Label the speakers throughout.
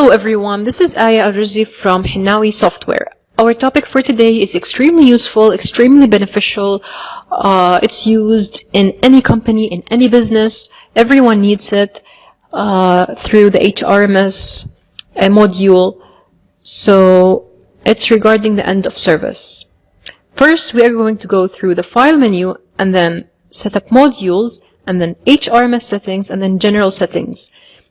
Speaker 1: Hello everyone, this is Aya Al-Rizzi from Hinawi Software. Our topic for today is extremely useful, extremely beneficial. It's used in any company, in any business. Everyone needs it through the HRMS module. So it's regarding the end of service. First, we are going to go through the file menu and then set up modules and then HRMS settings and then general settings.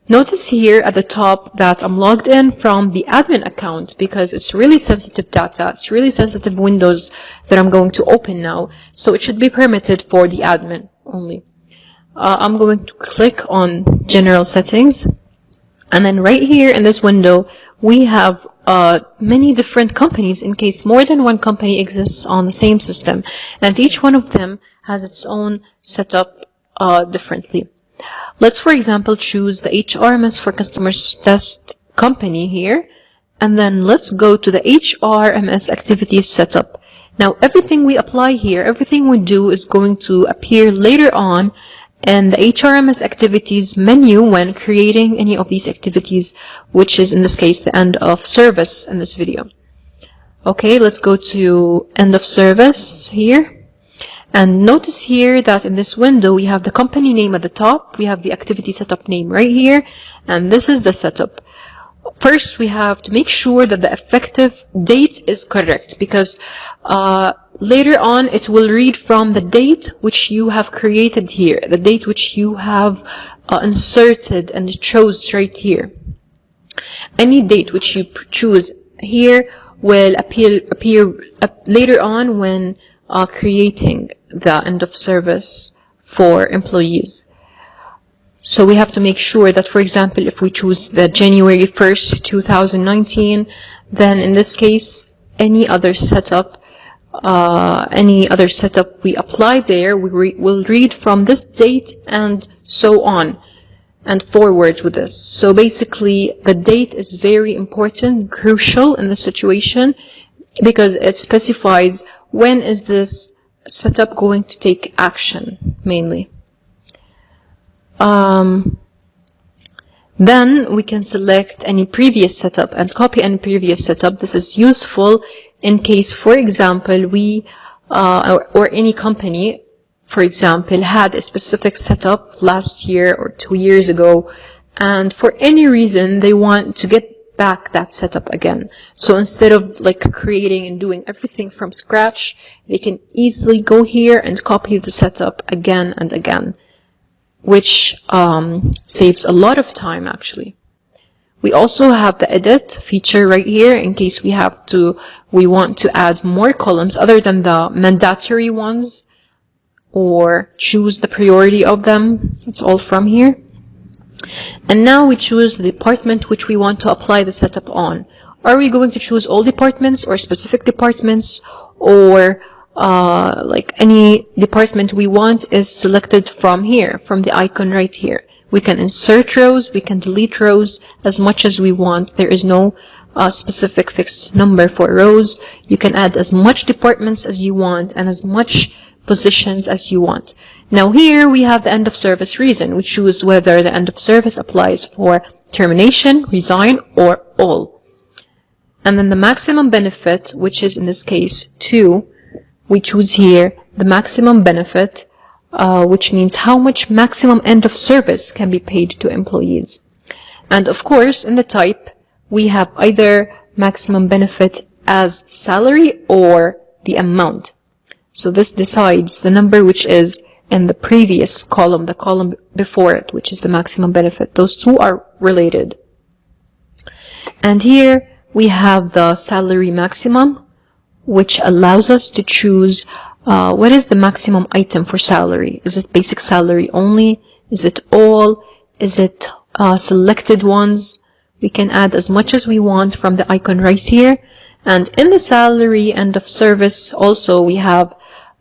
Speaker 1: Notice here at the top that I'm logged in from the admin account because it's really sensitive data. It's really sensitive windows that I'm going to open now. So it should be permitted for the admin only. I'm going to click on general settings. And then right here in this window, we have many different companies in case more than one company exists on the same system. And each one of them has its own setup differently. Let's, for example, choose the HRMS for Customers Test company here, and then let's go to the HRMS activities setup. Now, everything we apply here, everything we do is going to appear later on in the HRMS activities menu when creating any of these activities, which is in this case the end of service in this video. Okay, let's go to end of service here. And notice here that in this window, we have the company name at the top, we have the activity setup name right here, and this is the setup. First, we have to make sure that the effective date is correct because later on it will read from the date which you have created here, the date which you have inserted and chose right here. Any date which you choose here will appear later on when creating the end of service for employees. So we have to make sure that, for example, if we choose the January 1st, 2019, then in this case, any other setup we apply there, will read from this date and so on and forward with this. So basically, the date is very important, crucial in this situation because it specifies when is this setup going to take action, mainly. Then we can select any previous setup and copy any previous setup. This is useful in case, for example, we or any company, for example, had a specific setup last year or 2 years ago, and for any reason they want to get back that setup again. So instead of like creating and doing everything from scratch, they can easily go here and copy the setup again and again, which saves a lot of time actually. We also have the edit feature right here in case we want to add more columns other than the mandatory ones or choose the priority of them. It's all from here. And now we choose the department which we want to apply the setup on. Are we going to choose all departments or specific departments, or like any department we want is selected from here, from the icon right here. We can insert rows, we can delete rows as much as we want. There is no specific fixed number for rows. You can add as much departments as you want and as much positions as you want. Now here we have the end of service reason. We choose whether the end of service applies for termination, resign, or all. And then the maximum benefit, which is in this case 2, we choose here the maximum benefit, which means how much maximum end of service can be paid to employees. And of course, in the type, we have either maximum benefit as salary or the amount. So this decides the number which is in the previous column, the column before it, which is the maximum benefit. Those two are related. And here we have the salary maximum, which allows us to choose what is the maximum item for salary. Is it basic salary only? Is it all? Is it selected ones? We can add as much as we want from the icon right here. And in the salary end of service also we have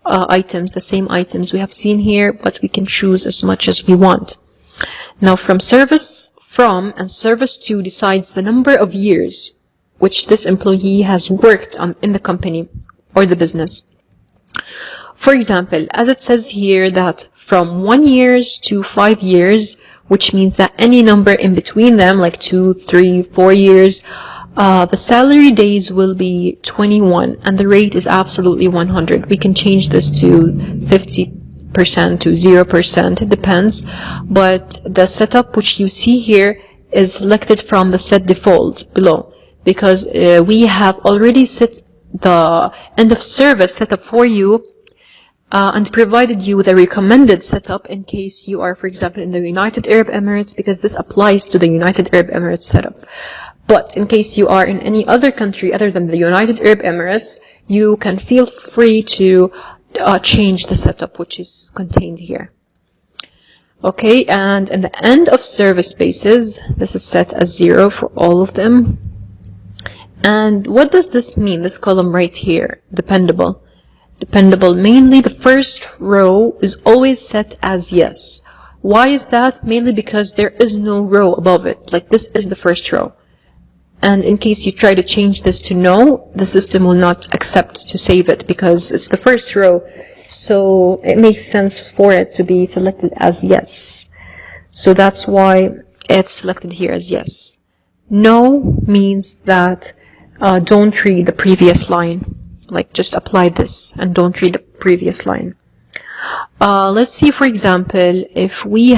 Speaker 1: items, the same items we have seen here, but we can choose as much as we want. Now from service from and service to decides the number of years which this employee has worked on in the company or the business. For example, as it says here that from 1 year to 5 years, which means that any number in between them, like 2, 3, 4 years, the salary days will be 21 and the rate is absolutely 100. We can change this to 50% to 0%, it depends, but the setup which you see here is selected from the set default below, because we have already set the end of service setup for you and provided you with a recommended setup in case you are, for example, in the United Arab Emirates, because this applies to the United Arab Emirates setup. But in case you are in any other country other than the United Arab Emirates, you can feel free to change the setup which is contained here. Okay, and in the end of service basis, this is set as 0 for all of them. And what does this mean, this column right here, dependable? Dependable, mainly the first row is always set as yes. Why is that? Mainly because there is no row above it, like this is the first row. And in case you try to change this to no, the system will not accept to save it because it's the first row. So it makes sense for it to be selected as yes. So that's why it's selected here as yes. No means that don't read the previous line. Like just apply this and don't read the previous line. Let's see, for example, if we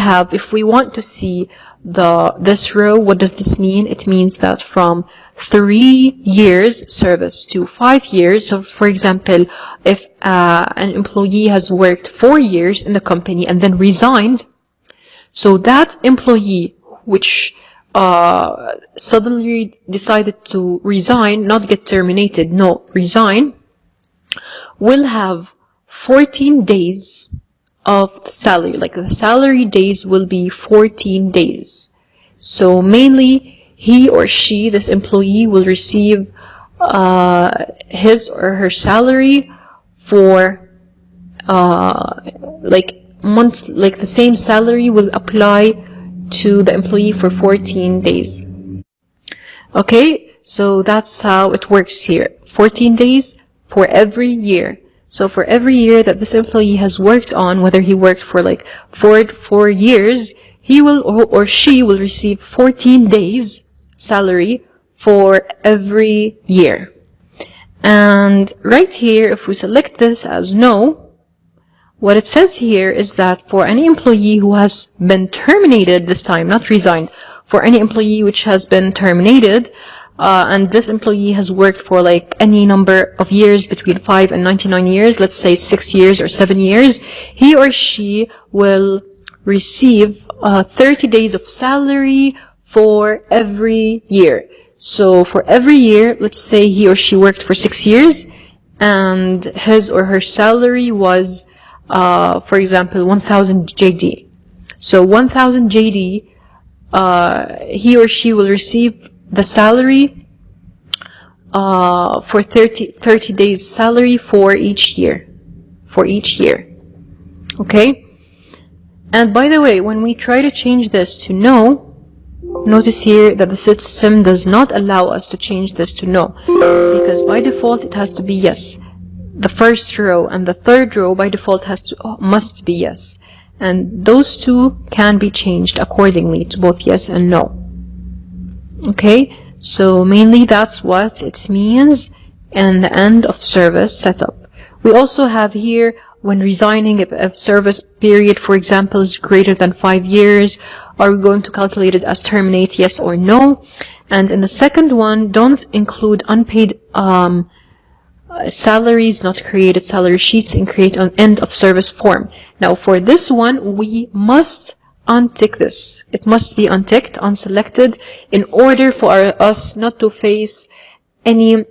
Speaker 1: want to see this row, what does this mean? It means that from 3 years service to 5 years. So, for example, if an employee has worked 4 years in the company and then resigned, so that employee which suddenly decided to resign, not get terminated, no, resign, will have 14 days of salary, like the salary days will be 14 days. So mainly he or she, this employee, will receive his or her salary for like the same salary will apply to the employee for 14 days. Okay, so that's how it works here. 14 days for every year. So for every year that this employee has worked on, whether he worked for like 4 years, he will or she will receive 14 days salary for every year. And right here, if we select this as no, what it says here is that for any employee who has been terminated this time, not resigned, for any employee which has been terminated, and this employee has worked for like any number of years between 5 and 99 years, let's say 6 years or 7 years, he or she will receive 30 days of salary for every year. So for every year, let's say he or she worked for 6 years and his or her salary was, for example, 1000 JD. So 1000 JD, he or she will receive the salary for 30 days salary for each year. Okay? And by the way, when we try to change this to no, notice here that the system does not allow us to change this to no, because by default it has to be yes. The first row and the third row by default must be yes. And those two can be changed accordingly to both yes and no. Okay, so mainly that's what it means in the end of service setup. We also have here, when resigning, if a service period, for example, is greater than 5 years, are we going to calculate it as terminate, yes or no? And in the second one, don't include unpaid salaries, not created salary sheets, and create an end of service form. Now for this one, we must untick this. It must be unticked, unselected, in order for us not to face any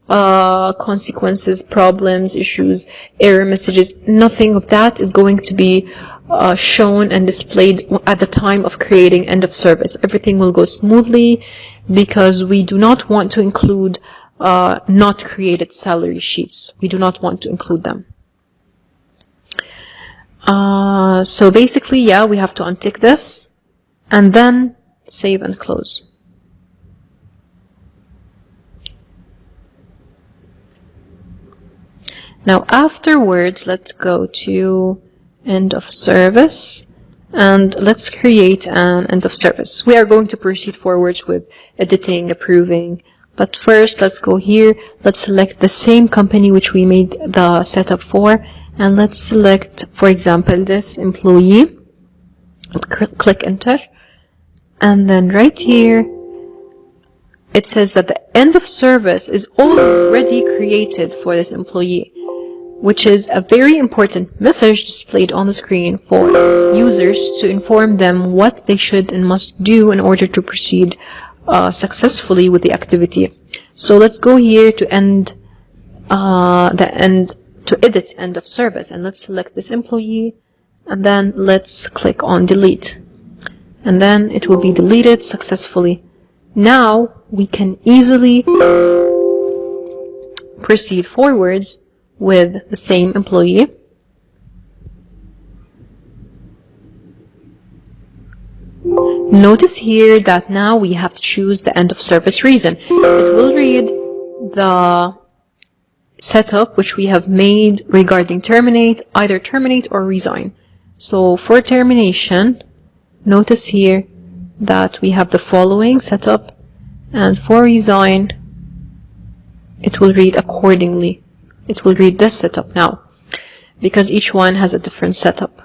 Speaker 1: consequences, problems, issues, error messages. Nothing of that is going to be shown and displayed at the time of creating end of service. Everything will go smoothly because we do not want to include not created salary sheets. We do not want to include them. So basically, yeah, we have to untick this and then save and close. Now afterwards, let's go to end of service And let's create an end of service. We are going to proceed forwards with editing, approving. But first, let's go here. Let's select the same company which we made the setup for. And let's select, for example, this employee. Click enter. And then right here, it says that the end of service is already created for this employee, which is a very important message displayed on the screen for users to inform them what they should and must do in order to proceed successfully with the activity. So let's go here to edit end of service, and let's select this employee, and then let's click on delete, and then it will be deleted successfully. Now we can easily proceed forwards with the same employee. Notice here that now we have to choose the end of service reason. It will read the setup which we have made regarding terminate, either terminate or resign. So for termination, notice here that we have the following setup, and for resign, it will read accordingly. It will read this setup now, because each one has a different setup.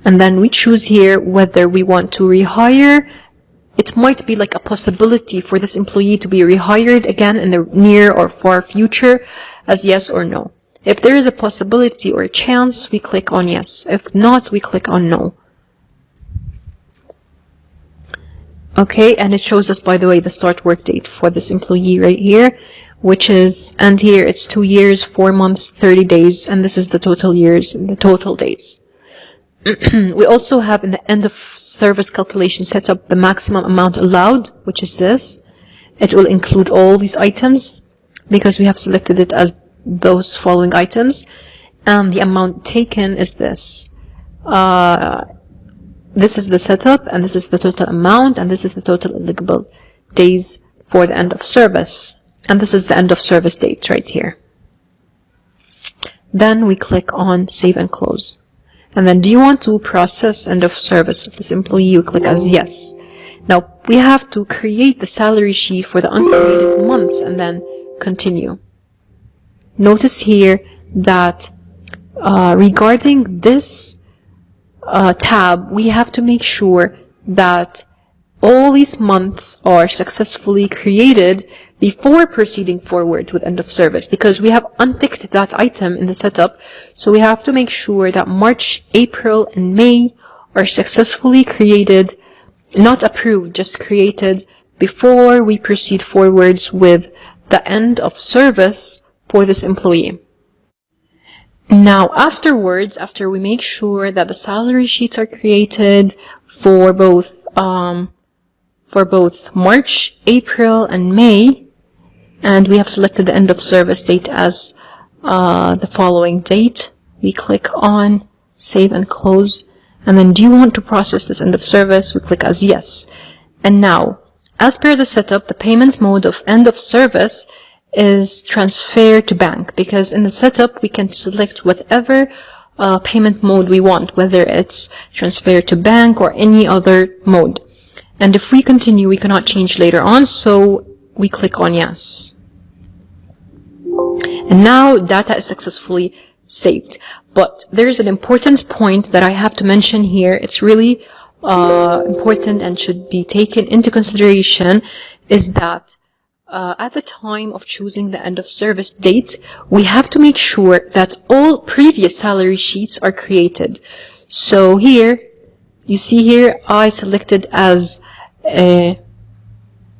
Speaker 1: And then we choose here whether we want to rehire. It might be like a possibility for this employee to be rehired again in the near or far future, as yes or no. If there is a possibility or a chance, we click on yes. If not, we click on no. Okay, and it shows us, by the way, the start work date for this employee right here, which is, and here it's 2 years, 4 months, 30 days, and this is the total years and the total days. We also have in the end of service calculation setup the maximum amount allowed, which is this. It will include all these items because we have selected it as those following items, and the amount taken is this. This is the setup, and this is the total amount, and this is the total eligible days for the end of service. And this is the end of service date right here. Then we click on save and close. And then do you want to process end of service of this employee? You click as yes. Now we have to create the salary sheet for the uncreated months and then continue. Notice here that regarding this tab, we have to make sure that all these months are successfully created before proceeding forward with end of service, because we have unticked that item in the setup. So we have to make sure that March, April, and May are successfully created, not approved, just created before we proceed forwards with the end of service for this employee. Now afterwards, after we make sure that the salary sheets are created for both March, April, and May, and we have selected the end of service date as the following date, we click on save and close. And then do you want to process this end of service? We click as yes. And now, as per the setup, the payment mode of end of service is transfer to bank, because in the setup we can select whatever payment mode we want, whether it's transfer to bank or any other mode. And if we continue, we cannot change later on, so we click on yes. And now data is successfully saved. But there's an important point that I have to mention here. It's really important and should be taken into consideration, is that at the time of choosing the end of service date, we have to make sure that all previous salary sheets are created. So here, you see here, I selected as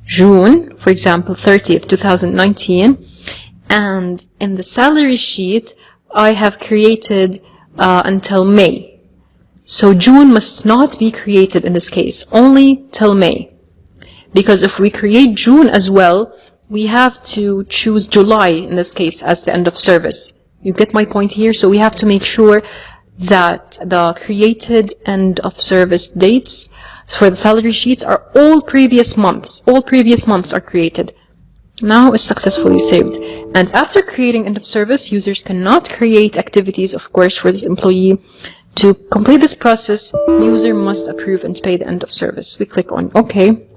Speaker 1: June, for example, 30th, 2019, and in the salary sheet, I have created until May. So June must not be created in this case, only till May. Because if we create June as well, we have to choose July in this case as the end of service. You get my point here? So we have to make sure that the created end of service dates for the salary sheets are all previous months. All previous months are created. Now it's successfully saved. And after creating end of service, users cannot create activities, of course, for this employee To complete this process, user must approve and pay the end of service. We click on OK.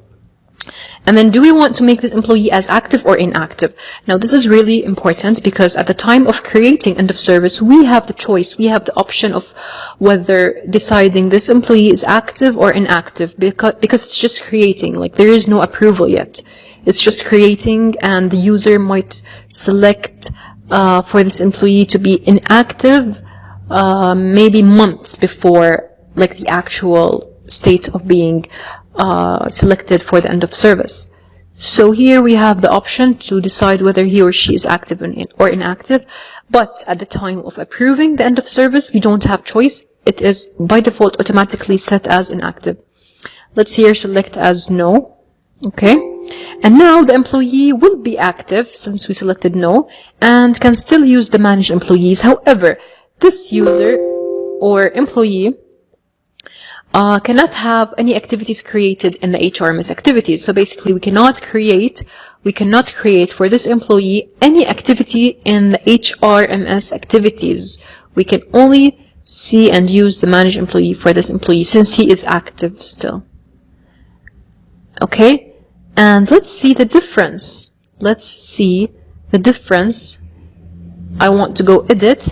Speaker 1: And then, do we want to make this employee as active or inactive? Now, this is really important because at the time of creating end of service, we have the choice. We have the option of whether deciding this employee is active or inactive, because it's just creating. Like, there is no approval yet. It's just creating, and the user might select for this employee to be inactive maybe months before, like, the actual state of being selected for the end of service. So here we have the option to decide whether he or she is active or inactive, but at the time of approving the end of service, we don't have choice. It is by default automatically set as inactive. Let's here select as no. Okay. And now the employee will be active since we selected no, and can still use the manage employees. However, this user or employee cannot have any activities created in the HRMS activities. So basically, we cannot create for this employee any activity in the HRMS activities. We can only see and use the manage employee for this employee since he is active still. Okay, and let's see the difference. Let's see the difference. I want to go edit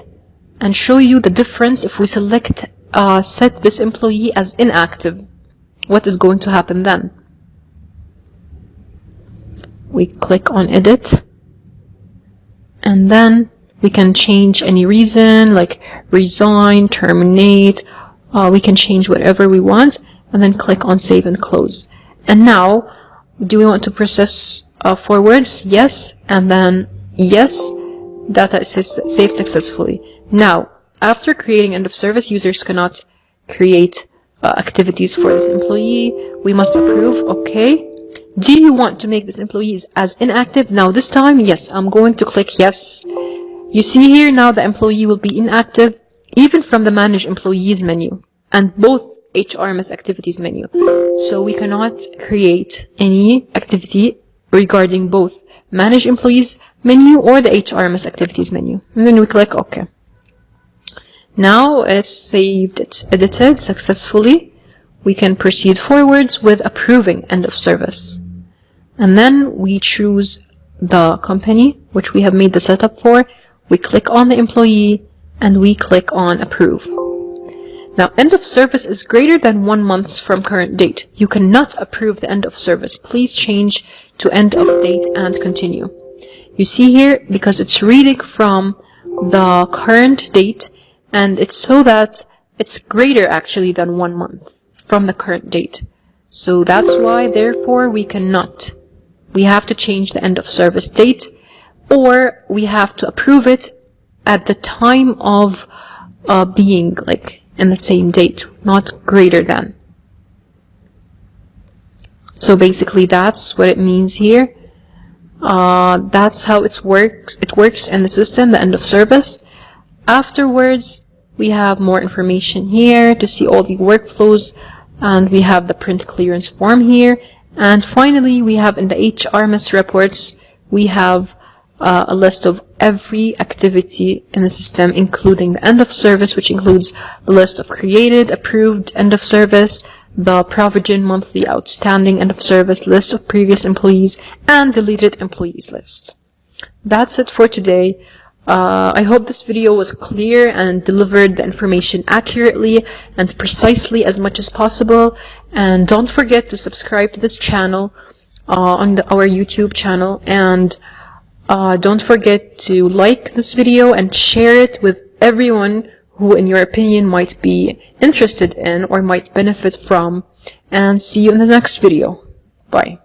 Speaker 1: and show you the difference if we select set this employee as inactive. What is going to happen then? We click on edit, and then we can change any reason like resign, terminate. We can change whatever we want, and then click on save and close. And now, do we want to process forwards? Yes, and then yes, data is saved successfully. Now, after creating end of service, users cannot create activities for this employee. We must approve. Okay. Do you want to make this employee as inactive? Now this time, yes, I'm going to click yes. You see here now the employee will be inactive even from the manage employees menu and both HRMS activities menu. So we cannot create any activity regarding both manage employees menu or the HRMS activities menu. And then we click OK. Now it's saved, it's edited successfully. We can proceed forwards with approving end of service. And then we choose the company which we have made the setup for. We click on the employee and we click on approve. Now, end of service is greater than 1 month from current date. You cannot approve the end of service. Please change to end of date and continue. You see here, because it's reading from the current date, and it's so that it's greater actually than 1 month from the current date. So that's why, therefore, we cannot. We have to change the end of service date, or we have to approve it at the time of being like in the same date, not greater than. So basically that's what it means here. That's how it works in the system, the end of service. Afterwards, we have more information here to see all the workflows, and we have the print clearance form here. And finally, we have in the HRMS reports, we have a list of every activity in the system, including the end of service, which includes the list of created, approved end of service, the provision monthly outstanding end of service, list of previous employees, and deleted employees list. That's it for today. I hope this video was clear and delivered the information accurately and precisely as much as possible. And don't forget to subscribe to this channel on our YouTube channel, and don't forget to like this video and share it with everyone who, in your opinion, might be interested in or might benefit from. And see you in the next video. Bye.